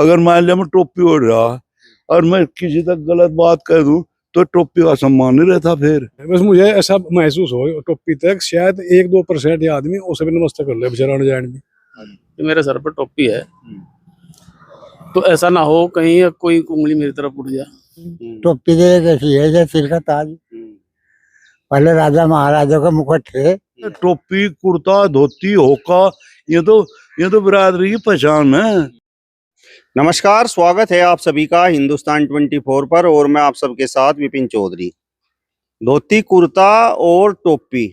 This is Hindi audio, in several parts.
अगर मान लिया मैं टोपी ओढ़ रहा और मैं किसी तक गलत बात कह दूं तो टोपी का सम्मान नहीं रहता। फिर बस मुझे ऐसा महसूस हो टोपी तक शायद 1-2% आदमी उसे भी नमस्ते कर ले बेचारा जान भी। कि मेरे सर पर टोपी है तो ऐसा ना हो कहीं कोई उंगली मेरी तरफ उठ जाए। टोपी तो एक ऐसी है जैसे सिर का ताज। पहले राजा महाराजा का मुकुट थे। टोपी कुर्ता धोती होका ये तो बिरादरी की पहचान है। नमस्कार, स्वागत है आप सभी का हिंदुस्तान 24 पर और मैं आप सबके साथ विपिन चौधरी। धोती कुर्ता और टोपी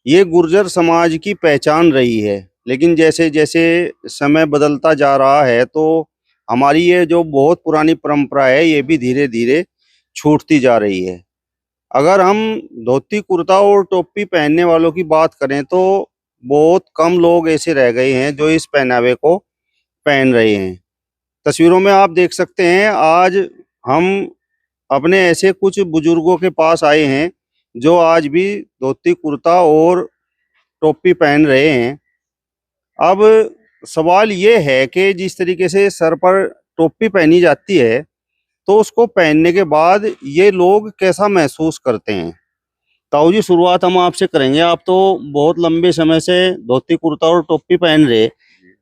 ये गुर्जर समाज की पहचान रही है, लेकिन जैसे जैसे समय बदलता जा रहा है तो हमारी ये जो बहुत पुरानी परंपरा है ये भी धीरे धीरे छूटती जा रही है। अगर हम धोती कुर्ता और टोपी पहनने वालों की बात करें तो बहुत कम लोग ऐसे रह गए हैं जो इस पहनावे को पहन रहे हैं। तस्वीरों में आप देख सकते हैं, आज हम अपने ऐसे कुछ बुजुर्गों के पास आए हैं जो आज भी धोती कुर्ता और टोपी पहन रहे हैं। अब सवाल ये है कि जिस तरीके से सर पर टोपी पहनी जाती है तो उसको पहनने के बाद ये लोग कैसा महसूस करते हैं। ताऊ जी, शुरुआत हम आपसे करेंगे। आप तो बहुत लंबे समय से धोती कुर्ता और टोपी पहन रहे,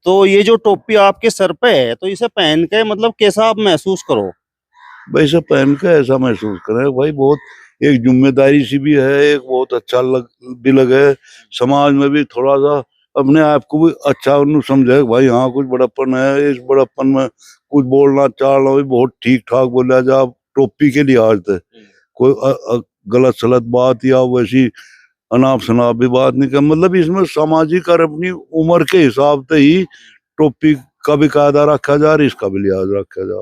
तो ये जो टोपी आपके सर पे है तो इसे पहन के मतलब कैसा आप महसूस करो? भाई इसे पहन के ऐसा महसूस करें भाई बहुत एक जिम्मेदारी सी भी है, एक बहुत अच्छा भी लगे, समाज में भी थोड़ा सा अपने आप को भी अच्छा समझे भाई हाँ कुछ बड़प्पन है। इस बड़प्पन में कुछ बोलना चालना भी बहुत ठीक ठाक बोला जाए टोपी के लिहाज से। कोई गलत सलत बात या वैसी अनाप शनाप भी बात नहीं कर, मतलब इसमें सामाजिक और अपनी उम्र के हिसाब से ही टोपी का भी कायदा रखा जा और इसका भी लिहाज रखा जा,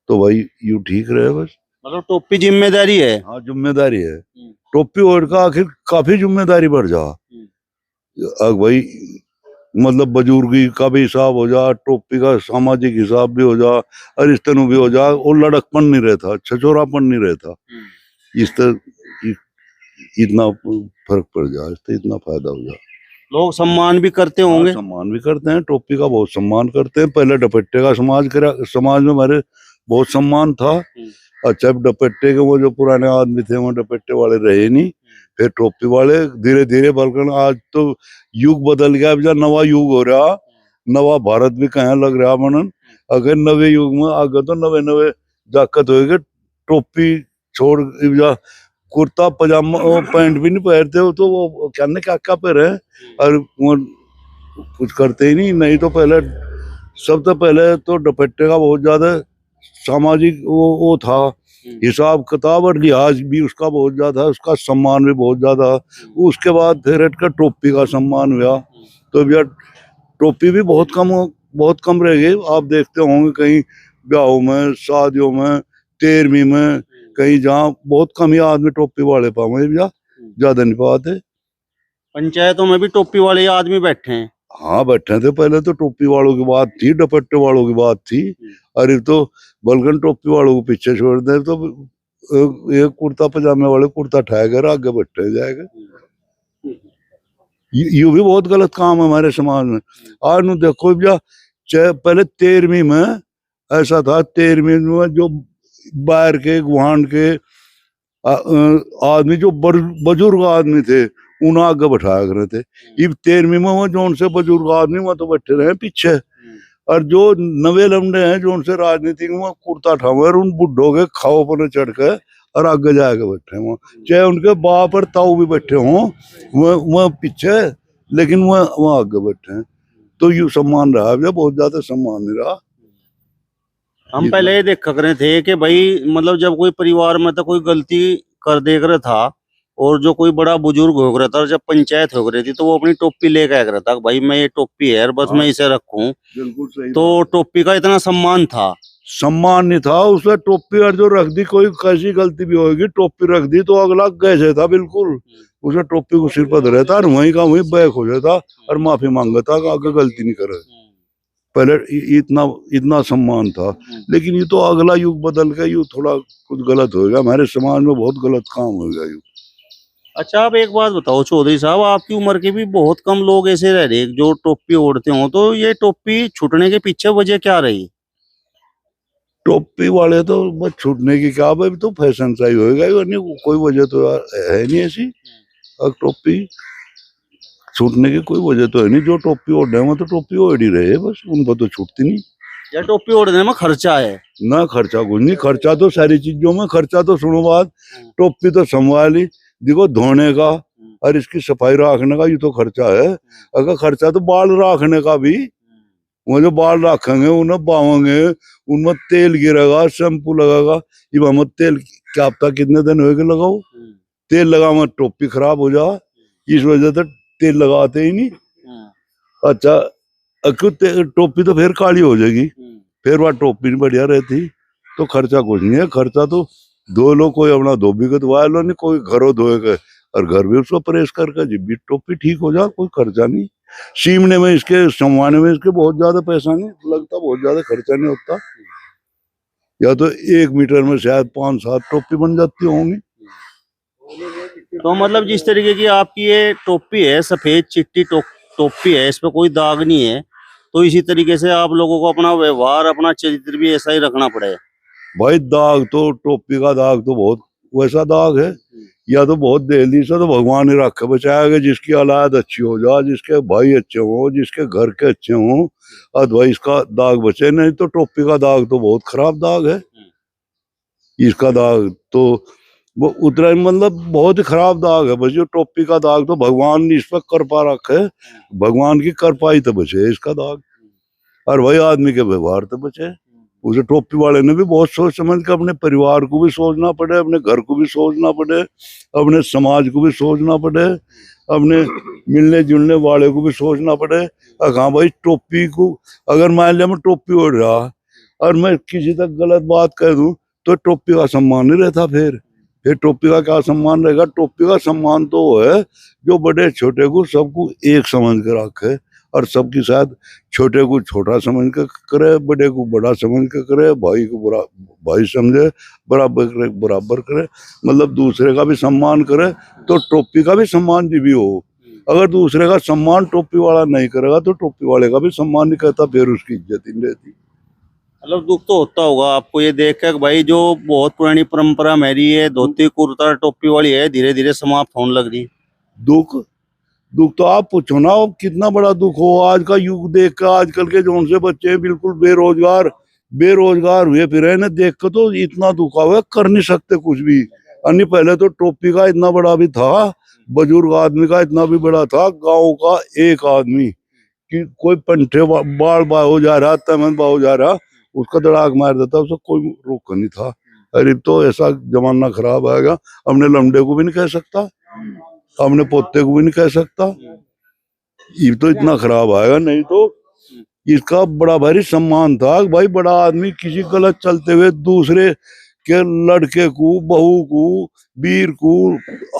तो भाई यू ठीक रहे बस। मतलब टोपी जिम्मेदारी है। हाँ जिम्मेदारी है। टोपी ओढ़ का आखिर काफी जिम्मेदारी बढ़ जा। भाई मतलब बुजुर्गी का भी हिसाब हो जा, टोपी का सामाजिक हिसाब भी हो जा और इस तरह भी हो जा, और लड़कपन नहीं रहता, छछोरापन नहीं रहता। इस तरह इतना फर्क पड़ जाए, इससे इतना फायदा हो जाए। लोग सम्मान भी करते होंगे। सम्मान भी करते हैं, टोपी का बहुत सम्मान करते हैं। पहले दुपट्टे का समाज में हमारे बहुत सम्मान था। अच्छा दुपट्टे के वो जो पुराने आदमी थे वो दुपट्टे वाले रहे नहीं, फिर टोपी वाले धीरे धीरे, बल्कि आज तो युग बदल गया, अब नवा युग हो रहा, नवा भारत भी कहाँ लग रहा मनन। अगर नवे युग में आगे तो नवे नवे जाकत होएगा, टोपी छोड़ जा कुर्ता पजामा पैंट भी नहीं पहनते हो तो वो कहने क्या पहने और वो कुछ करते ही नहीं तो पहले सबसे पहले तो दुपट्टे का बहुत ज्यादा सामाजिक वो था, हिसाब किताब और लिहाज भी उसका बहुत ज्यादा, उसका सम्मान भी बहुत ज्यादा। उसके बाद फिर हटकर टोपी का सम्मान हुआ, तो भैया टोपी भी बहुत कम रह गई। आप देखते होंगे कहीं ब्याहों में, शादियों में, 13वीं में, कहीं जहाँ बहुत कम ही आदमी टोपी वाले पावे भैया, ज्यादा नहीं पाते। पंचायतों में भी टोपी वाले आदमी बैठे हैं। हाँ बैठे थे, पहले तो टोपी वालों की बात थी, दुपट्टे वालों की बात थी, अरे तो बल्कि टोपी वालों को पीछे छोड़ दे तो ये कुर्ता पजामे वाले कुर्ता ठहकर आगे बैठे जाएगा। ये भी बहुत गलत काम है हमारे समाज में। आज नु देखो भैया, पहले 13वीं में ऐसा था, 13वीं में जो बाहर के गुहान के आदमी जो बुजुर्ग आदमी थे उन्हें आगे बैठाया करे थे। इब 13वीं में वो जो उनसे बुजुर्ग आदमी वहां तो बैठे रहे पीछे, और जो नवे लमडे हैं जो उनसे राजनीति में कुर्ता ठावे और उन बुढ़ों के खाओ पर चढ़ के और आगे जाके बैठे वहाँ, चाहे उनके बाप और ताऊ भी बैठे हों वह पीछे, लेकिन वह आगे बैठे हैं। तो यू सम्मान रहा है, बहुत ज्यादा सम्मान नहीं रहा। हम पहले ये देखा करे थे कि भाई मतलब जब कोई परिवार में तो कोई गलती कर देख रहा था और जो कोई बड़ा बुजुर्ग हो रहा था और जब पंचायत हो रही थी तो वो अपनी टोपी लेके आ रहा था, भाई मैं ये टोपी है और बस मैं इसे रखूं। बिल्कुल सही। तो टोपी का इतना सम्मान था? सम्मान नहीं था उसमें। टोपी और जो रख दी, कोई कैसी गलती भी होगी, टोपी रख दी तो अगला कैसे था, बिल्कुल उसे टोपी को सिर पर रहता और वहीं का वहीं बैक हो जाता और माफी मांगता कि आगे गलती नहीं करे। पहले इतना सम्मान था, लेकिन ये तो अगला युग बदल के यू थोड़ा कुछ गलत हो गया, हमारे समाज में बहुत गलत काम हो गया यू। अच्छा, आप एक बात बताओ चौधरी साहब, आपकी उम्र के भी बहुत कम लोग ऐसे रह रहे जो टोपी ओढ़ते हो, तो ये टोपी छूटने के पीछे वजह क्या रही? टोपी वाले तो बस छूटने की क्या, भाई तो फैशन सा ही होएगा, नहीं कोई वजह तो यार है नहीं ऐसी। अब टोपी छूटने की कोई वजह तो है नहीं, जो टोपी ओढ़ रहे हैं वो तो टोपी ओढ़ ही रहे हैं, बस उनको तो छूटती नहीं। या टोपी ओढ़ने में खर्चा है? ना खर्चा कुछ नहीं, खर्चा तो सारी चीजों में, खर्चा तो सुनो बात, टोपी तो संभाली देखो धोने का और इसकी सफाई रखने का, ये तो खर्चा है। अगर खर्चा तो बाल रखने का भी, वो जो बाल रखेंगे उन्हें बावेंगे, उनमें तेल गिरेगा, शैम्पू लगेगा, ये हम तेल क्या पता कितने दिन होएगा लगाओ, तेल लगा में टोपी खराब हो जा, इस वजह से तेल लगाते ही नहीं। अच्छा टोपी तो फिर काली हो जाएगी, फिर वह टोपी नहीं बढ़िया रहती। तो खर्चा कुछ नहीं है, खर्चा तो दो लोग, कोई अपना धोबी को धोया लो नहीं, कोई घरों धोएगा और घर भी उसको प्रेस करके जब भी टोपी ठीक हो जा, कोई खर्चा नहीं। सीमने में इसके संवाने में इसके बहुत ज्यादा पैसा नहीं लगता, बहुत ज्यादा खर्चा नहीं होता। या तो 1 मीटर में शायद 5-7 टोपी बन जाती होंगी। तो मतलब जिस तरीके की आपकी ये टोपी है, सफेद चिट्टी टोपी है, इस पे कोई दाग नहीं है, तो इसी तरीके से आप लोगों को अपना व्यवहार, अपना चरित्र भी ऐसा ही रखना पड़ेगा। भाई दाग तो टोपी का दाग तो बहुत वैसा दाग है, या तो बहुत देली से तो भगवान ही रखे बचाएगा, जिसकी औलाद अच्छी हो जा, जिसके भाई अच्छे हो, जिसके घर के अच्छे हो, और भाई इसका दाग बचे। नहीं तो टोपी का दाग तो बहुत खराब दाग है, इसका दाग तो वो उतना मतलब बहुत ही खराब दाग है। बस ये टोपी का दाग तो भगवान ने इस पर कृपा रखे, भगवान की कृपा ही तो बचे इसका दाग, और भाई आदमी के व्यवहार तो बचे। उसे टोपी वाले ने भी बहुत सोच समझ के अपने परिवार को भी सोचना पड़े, अपने घर को भी सोचना पड़े, अपने समाज को भी सोचना पड़े, अपने मिलने जुलने वाले को भी सोचना पड़े। हाँ भाई टोपी को अगर मान लिया मैं टोपी ओढ़ रहा और मैं किसी तक गलत बात कह दूं तो टोपी का सम्मान नहीं रहता। फिर टोपी का क्या सम्मान रहेगा? टोपी का सम्मान तो वो है जो बड़े छोटे को सबको एक समझ कर रखे, और सबके साथ छोटे को छोटा समझ कर करे, बड़े को बड़ा समझ कर करे, भाई को भाई समझे, बराबर करे, मतलब दूसरे का भी सम्मान करे। तो टोपी का भी सम्मान भी हो। अगर दूसरे का सम्मान टोपी वाला नहीं करेगा तो टोपी वाले का भी सम्मान नहीं करता, फिर उसकी इज्जत ही नहीं रहती। मतलब दुख तो होता होगा आपको ये देख कर भाई, जो बहुत पुरानी परंपरा मेरी है, धोती कुर्ता टोपी वाली है, धीरे धीरे समाप्त होने लग रही। दुख तो आप पूछो ना, कितना बड़ा दुख हो। आज का युग देख कर आजकल के जो उनसे बच्चे हैं बिल्कुल बेरोजगार हुए फिर है ना, देख कर तो इतना दुख हुआ, कर नहीं सकते कुछ भी। अन्य पहले तो टोपी का इतना बड़ा भी था, बुजुर्ग आदमी का इतना भी बड़ा था, गांव का एक आदमी कि कोई पंठे बाढ़ हो जा रहा, तमन हो जा रहा, उसका दड़ाक मार देता, उसको कोई रोक नहीं था। अरे तो ऐसा जमाना खराब आएगा, अपने लमडे को भी नहीं कह सकता, अपने पोते को भी नहीं कह सकता, ये तो इतना खराब आएगा। नहीं तो इसका बड़ा भारी सम्मान था, भाई बड़ा आदमी किसी गलत चलते हुए दूसरे के लड़के को, बहू को, वीर को,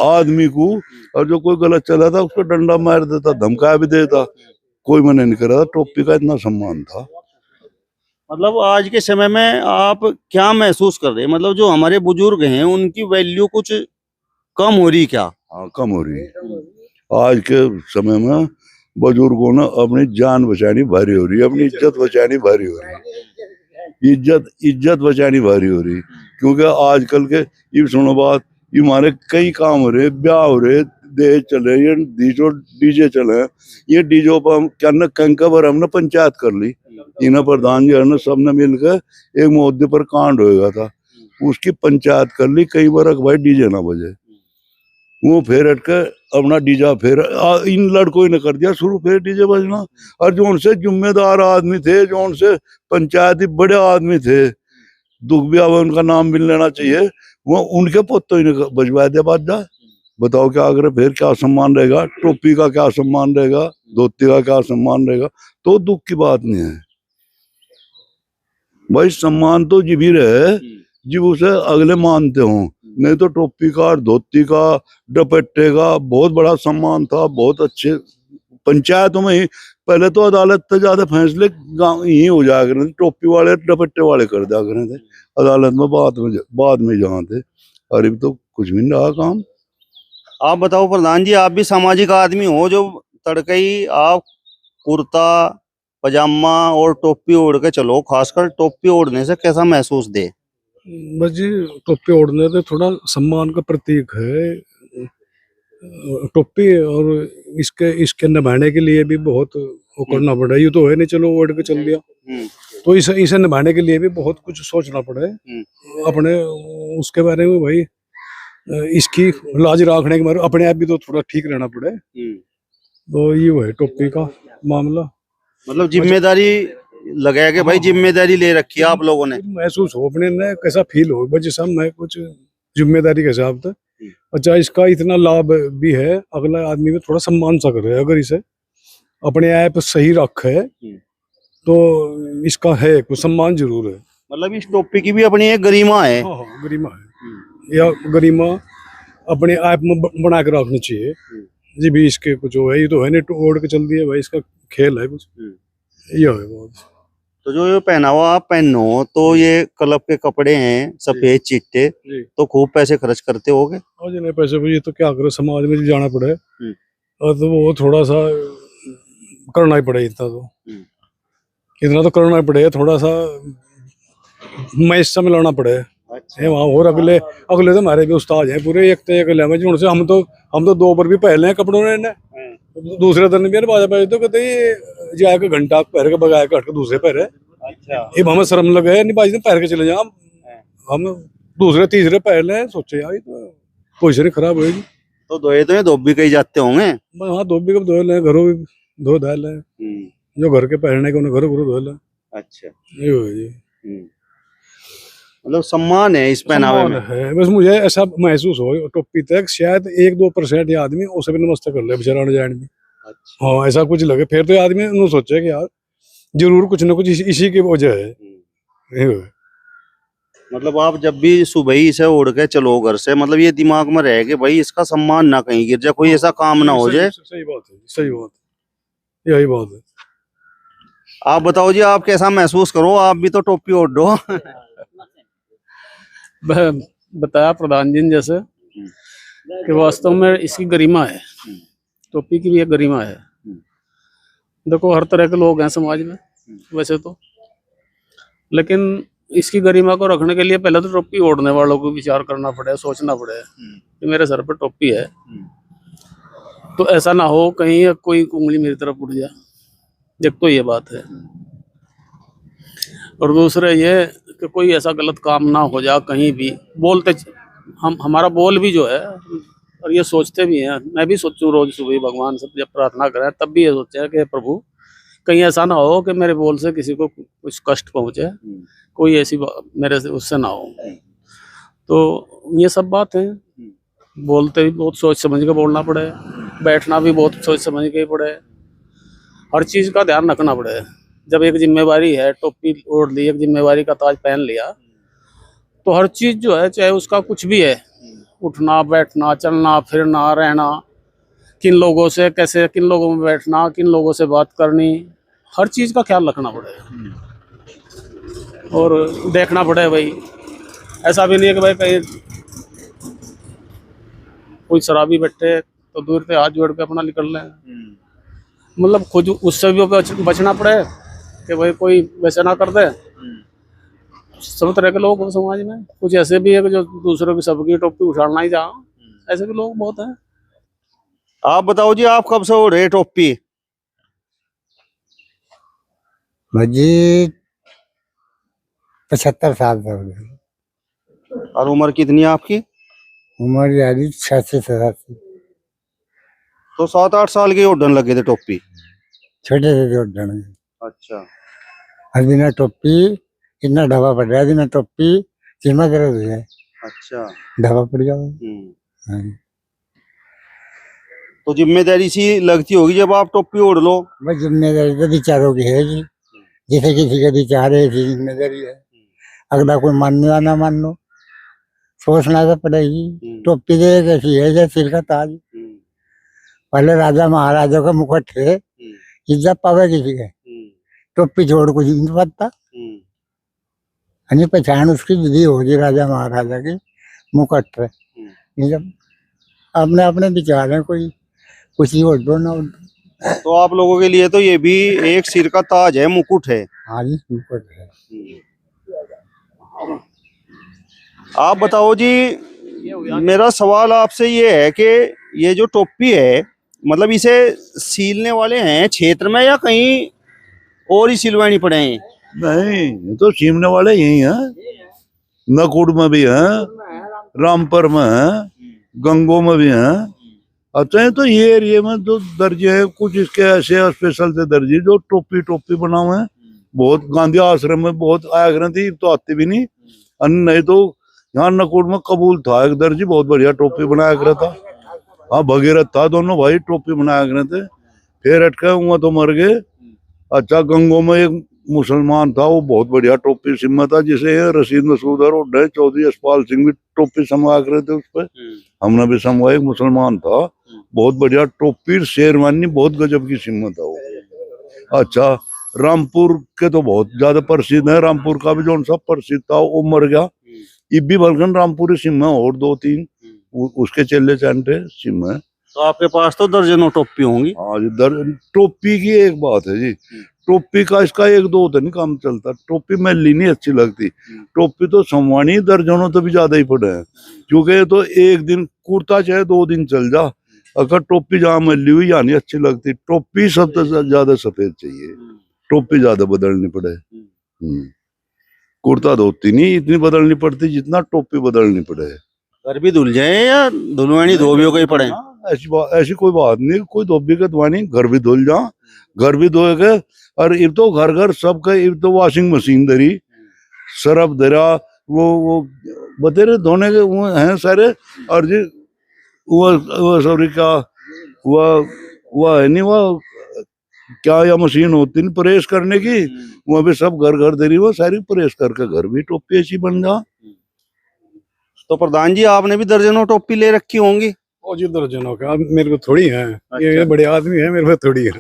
आदमी को, और जो कोई गलत चला था उसको डंडा मार देता, धमका भी देता, कोई मना नहीं कर रहा था। टोपी का इतना सम्मान था। मतलब आज के समय में आप क्या महसूस कर रहे हैं, मतलब जो हमारे बुजुर्ग हैं उनकी वैल्यू कुछ कम हो रही क्या? हाँ कम हो रही है। आज के समय में बुजुर्गों ने अपनी जान बचानी भारी हो रही है, अपनी इज्जत बचानी भारी हो रही है, इज्जत बचानी भारी हो रही है। क्योंकि आजकल के ये सुनो बात, ये हमारे कई काम हो रहे, ब्याह हो रहे, दहेज चले, ये डीजे चले, ये डीजो पर हम क्या न कंका पर हमने पंचायत कर ली, इन्हें प्रधान जी ने सबने मिलकर एक मुद्दे पर कांड होएगा था, उसकी पंचायत कर ली कई बार भाई डीजे ना बजे। वो फिर हटकर अपना डीजा फिर इन लड़कों ने कर दिया शुरू, फिर डीजे बजना। और जो उनसे जिम्मेदार आदमी थे, जो उनसे पंचायती बड़े आदमी थे, दुख भी आवे उनका नाम मिल लेना चाहिए, वो उनके पुत्रों ने बजवा दिया बाजा। बताओ क्या अगर फिर क्या सम्मान रहेगा? टोपी का क्या सम्मान रहेगा? धोती का क्या सम्मान रहेगा? तो दुख की बात नहीं है भाई, सम्मान तो जी भी रहे जब उसे अगले मानते हो। नहीं तो टोपी का और धोती का, दुपट्टे का बहुत बड़ा सम्मान था, बहुत अच्छे। पंचायतों में ही पहले तो अदालत से ज्यादा फैसले गाँव ही हो जाया करते थे, टोपी वाले दुपट्टे वाले कर दिया करते थे, अदालत में बाद में जहाँ थे। अरे तो कुछ भी नहीं रहा काम। आप बताओ प्रधान जी, आप भी सामाजिक आदमी हो, जो तड़कई आप कुर्ता पजामा और टोपी ओढ़ के चलो, खासकर टोपी ओढ़ने से कैसा महसूस दे? बस जी टोपी ओढ़ने तो थोड़ा सम्मान का प्रतीक है टोपी, और इसके इसके निभाने के लिए भी बहुत वो करना पड़ा है। ये तो है नहीं चलो ओढ़ के चल दिया, तो इसे निभाने के लिए भी बहुत कुछ सोचना पड़ा है अपने उसके बारे में भाई। इसकी लाज रखने के बारे में अपने आप भी तो थोड़ा ठीक रहना पड़े। तो ये है टोपी का मामला। मतलब जिम्मेदारी लगा के भाई, जिम्मेदारी ले रखी है आप लोगों ने। महसूस हो अपने ने कैसा फील हो बस जैसा मैं कुछ जिम्मेदारी के हिसाब से। अच्छा इसका इतना लाभ भी है, अगला आदमी भी थोड़ा सम्मान सा करे, अगर इसे अपने आप सही रखे तो इसका है कुछ सम्मान जरूर है। मतलब इस टोपी की भी अपनी एक गरिमा है। हाँ हाँ गरिमा है, या गरिमा अपने आप में बना के रखनी चाहिए जी भी। इसके कुछ है, ये तो है नहीं ओढ़ के चल दिया भाई, इसका खेल है कुछ ये है बहुत। तो जो ये पहनावा आप पहनो, तो ये क्लब के कपड़े हैं सफेद चिट्टे, तो खूब पैसे खर्च करते होगे। और जिन्हें पैसे ये तो क्या करे, समाज में जाना पड़े और तो वो थोड़ा सा करना ही पड़े, इतना तो करना ही पड़े, थोड़ा सा मैच से मिलाना पड़े। वहाँ और अगले तो हमारे भी उस्ताद हैं पूरे, एक तो एक लेवल उनसे हम तो 2 बार भी पहले हैं कपड़ों ने। दूसरे दिन भी बाजा बजे तो कहते ये जाके घंटा पहर के बगाया कट के दूसरे पहरे। अच्छा ये हमें शर्म लगे नहीं बाजी पहर के चले जाए, हम दूसरे तीसरे पहले सोचे यार तो पोजिशन खराब होगी। तो धोए तो ये धोबी कहीं जाते होंगे। हाँ धोबी कब धो ले, घरों भी धो धा ले, जो घर के पहनने के उन्हें घर धो ले। अच्छा ये हो जी, मतलब सम्मान है इस पहनावे में है। बस मुझे ऐसा महसूस हो टोपी तक शायद 1-2% ये आदमी उसे भी नमस्ते कर ले बेचारा जान भी। अच्छा। हाँ ऐसा कुछ लगे फिर तो आदमी उन्होंने सोचे कि यार जरूर कुछ ना कुछ इसी की वजह है। मतलब आप जब भी सुबह ही इसे ओढ़ के चलो घर से, मतलब ये दिमाग में रहे कि भाई इसका सम्मान ना कहीं गिर जाए, कोई ऐसा काम ना हो जाए। सही बात है, सही बात है, यही बात है। आप बताओ जी, आप कैसा महसूस करो, आप भी तो टोपी ओढ़ दो। बताया प्रधान जी ने जैसे कि वास्तव में इसकी गरिमा है, टोपी की भी एक गरिमा है। देखो हर तरह के लोग हैं समाज में वैसे तो, लेकिन इसकी गरिमा को रखने के लिए पहले तो टोपी ओढ़ने वालों को विचार करना पड़े, सोचना पड़े कि मेरे सर पर टोपी है तो ऐसा ना हो कहीं कोई उंगली मेरी तरफ उठ जाए। एक तो ये बात है, और दूसरा ये कि कोई ऐसा गलत काम ना हो जाए कहीं भी। बोलते हमारा बोल भी जो है, और ये सोचते भी हैं, मैं भी सोचूं रोज सुबह भगवान से जब प्रार्थना करें तब भी ये सोचे कि प्रभु कहीं ऐसा ना हो कि मेरे बोल से किसी को कुछ कष्ट पहुंचे, कोई ऐसी मेरे से उससे ना हो। तो ये सब बात है, बोलते भी बहुत सोच समझ के बोलना पड़े, बैठना भी बहुत सोच समझ के पड़े, हर चीज का ध्यान रखना पड़े। जब एक जिम्मेवारी है, टोपी ओढ़ ली, एक जिम्मेवारी का ताज पहन लिया, तो हर चीज जो है चाहे उसका कुछ भी है, उठना बैठना चलना फिरना रहना, किन लोगों से कैसे, किन लोगों में बैठना, किन लोगों से बात करनी, हर चीज का ख्याल रखना पड़ेगा और देखना पड़े भाई। ऐसा भी नहीं है कि भाई कहीं कोई शराबी बैठे तो दूर से हाथ जोड़ के अपना निकल लें, मतलब खुद उससे भी बचना पड़े कि भाई कोई वैसे ना कर दे। सब तरह के लोग हैं समाज में, कुछ ऐसे भी है कि जो दूसरों की सबकी टोपी उछालना ही जा, ऐसे भी लोग बहुत हैं। आप बताओ जी, आप कब से ओढ़े टोपी? मुझे 75 साल से हो गए। और उम्र कितनी है आपकी? उम्र यारी 86-87। तो 7-8 साल के ओढ़ने लगे थे टोपी? छोटे से जोड़ देने। अच्छा। हर दिन टोपी इतना ढाबा पड़ रहा है, दिन टोपी सीमा दर्द हो जाए। अच्छा ढाबा पड़ जाओ। तो जिम्मेदारी सी लगती होगी जब आप टोपी ओढ़ लो। बस जिम्मेदारी तो विचारों की है जी, जैसे किसी का विचार है ऐसी जिम्मेदारी है। अगला कोई मानने या ना मान लो, सोचना तो पड़ेगी। टोपी तो एक ऐसी है जैसे सिर का ताज। पहले राजा महाराजा का मुकुट थे, इज्जत पावे किसी के, टोपी छोड़ कुछ नहीं पता। पहचान उसकी विधि होगी राजा महाराजा की मुकुट पे। जब अपने अपने विचार है, कोई कुछ ही ओढ़ दो ना ओढ़ दो, तो आप लोगों के लिए तो ये भी एक सिर का ताज है, मुकुट है। हाँ जी, मुकुट है। आप बताओ जी, मेरा सवाल आपसे ये है कि ये जो टोपी है, मतलब इसे सीलने वाले हैं क्षेत्र में या कहीं और ही सिलवानी पड़े हैं? नहीं, ये तो सीमने वाले यही हैं, नकुड़ में भी हैं, रामपुर में हैं, गंगो में भी हैं। अच्छा है, तो ये एरिया में जो दर्जी है, कुछ इसके ऐसे स्पेशल से दर्जी जो टोपी बना हुए हैं। बहुत गांधी आश्रम में बहुत आया करती थी, तो आती भी नहीं। नहीं तो यहाँ नकुड़ में कबूल था एक दर्जी, बहुत बढ़िया टोपी बनाया कर था। हाँ, भगीरथ था, दोनों भाई टोपी बनाया करे थे। फिर अटके हुआ तो मर गए। अच्छा, गंगो में एक मुसलमान था, वो बहुत बढ़िया टोपी सिम्मा था, जिसे रशीद मसूद और चौधरी यशपाल सिंह भी टोपी समवा करे थे उस पर। हमने भी समवाया, एक मुसलमान था, बहुत बढ़िया टोपी शेरवानी बहुत गजब की सिम्मा था वो। अच्छा, रामपुर के तो बहुत ज्यादा प्रसिद्ध है, रामपुर का भी जो सब प्रसिद्ध था वो मर गया। इब भी बल्कन रामपुरी सिम है और 2-3 उसके चेले चांटे सिम है। तो आपके पास तो दर्जनों टोपी होंगी। हाँ जी, टोपी की एक बात है जी, टोपी का इसका 1-2 तो नहीं काम चलता। टोपी मैली नहीं अच्छी लगती, टोपी तो संवानी दर्जनों तो भी ज्यादा ही पड़े हैं, क्योंकि ये तो एक दिन कुर्ता चाहे 2 दिन चल जा, अगर टोपी जहाँ मैली हुई या नहीं अच्छी लगती। टोपी सबसे ज्यादा सफेद चाहिए, टोपी ज्यादा बदलनी पड़े। कुर्ता धोती नहीं इतनी बदलनी पड़ती जितना टोपी बदलनी पड़े। घर भी धुल जाए या धुलवानी धोबियों के पड़े? ऐसी कोई बात नहीं, कोई धोबी का धुआनी, घर भी धुल जा, घर भी धोएगा। और इब तो घर घर सबका, इब तो वॉशिंग मशीन धरी, सरफ धरा, वो बतेरे धोने के वो हैं सारे। और जी वो सॉरी क्या वो है नहीं, वो क्या या मशीन होती नहीं प्रेस करने की, वो भी सब घर घर धरी, वो सारी प्रेस करके घर भी टोपी ऐसी बन जा। तो प्रधान जी, आपने भी दर्जनों टोपी ले रखी होंगी। और जी दर्जनों का, अब मेरे को थोड़ी है। ये बड़े आदमी है, मेरे को थोड़ी है।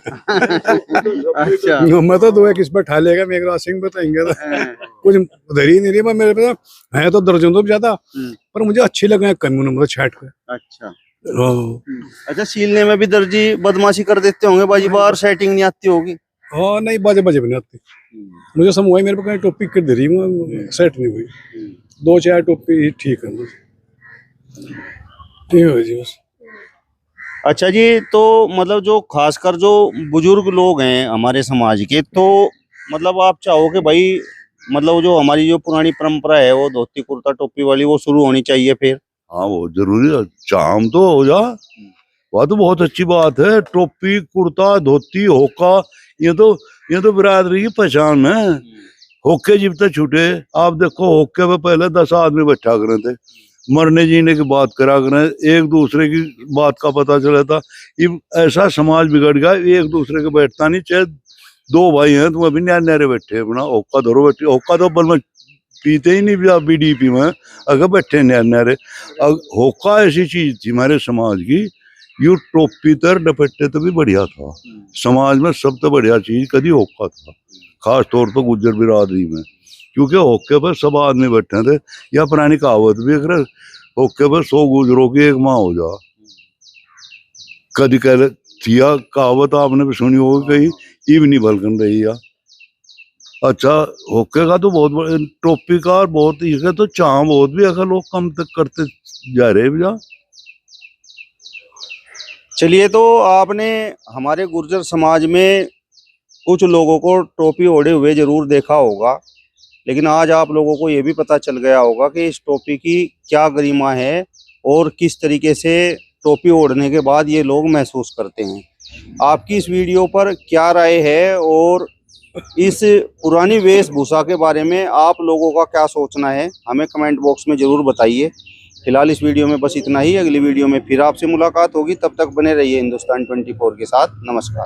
अच्छा, मैं तो 2 एक इस पर ठा लेगा, मेरे को सिंह बताएंगे तो कुछ धरी नहीं रही। मेरे पे है तो दर्जन तो ज्यादा, पर मुझे अच्छी लगे कम मतलब छाट के। अच्छा। अच्छा, सीलने में भी दर्जी बदमाशी कर देते होंगे, बाजी बार सेटिंग नहीं आती होगी। हाँ, नहीं बाजे बाजे नहीं आती मुझे। समझ मेरे को कहीं टोपी कर दे रही, सेट नहीं हुई। 2-4 टोपी ठीक है जी बस। अच्छा जी, तो मतलब जो खासकर जो बुजुर्ग लोग हैं हमारे समाज के, तो मतलब आप चाहो कि भाई मतलब जो हमारी जो पुरानी परंपरा है वो धोती कुर्ता टोपी वाली वो शुरू होनी चाहिए फिर? हाँ, वो जरूरी है, चाम तो हो जा, वह तो बहुत अच्छी बात है। टोपी कुर्ता धोती होका, ये तो बिरादरी की पहचान है। होके जिब तक छूटे, आप देखो होके पे पहले 10 आदमी बैठा करे थे, मरने जीने की बात करा करें, एक दूसरे की बात का पता चला था। ये ऐसा समाज बिगड़ गया, एक दूसरे के बैठता नहीं, चाहे 2 भाई हैं तुम अभी न्यारे बैठे अपना होका धरो बैठे, होका तो बल में पीते ही नहीं बीडीपी में, अगर बैठे न्यारे। होका ऐसी चीज थी हमारे समाज की, यू टोपी तर दुपट्टे तो भी बढ़िया था। समाज में सबसे बढ़िया चीज कभी होका था, खास तौर पर गुज्जर बिरादरी में, क्योंकि होके पर सब आदमी बैठे थे। या पुरानी कहावत भी अगर होके पर 100 गुजरों की एक माँ हो जा, कभी कह थिया कहावत आपने भी सुनी होगी, कहीं इव नहीं बलकन रही या। अच्छा, होके का तो बहुत टोपी का बहुत ही है, तो चाह बहुत भी अगर लोग कम तक करते जा रहे भैया। चलिए, तो आपने हमारे गुर्जर समाज में कुछ लोगों को टोपी ओढ़े हुए जरूर देखा होगा, लेकिन आज आप लोगों को ये भी पता चल गया होगा कि इस टोपी की क्या गरिमा है और किस तरीके से टोपी ओढ़ने के बाद ये लोग महसूस करते हैं। आपकी इस वीडियो पर क्या राय है और इस पुरानी वेशभूषा के बारे में आप लोगों का क्या सोचना है, हमें कमेंट बॉक्स में ज़रूर बताइए। फिलहाल इस वीडियो में बस इतना ही। अगली वीडियो में फिर आपसे मुलाकात होगी, तब तक बने रहिए हिंदुस्तान 24 के साथ। नमस्कार।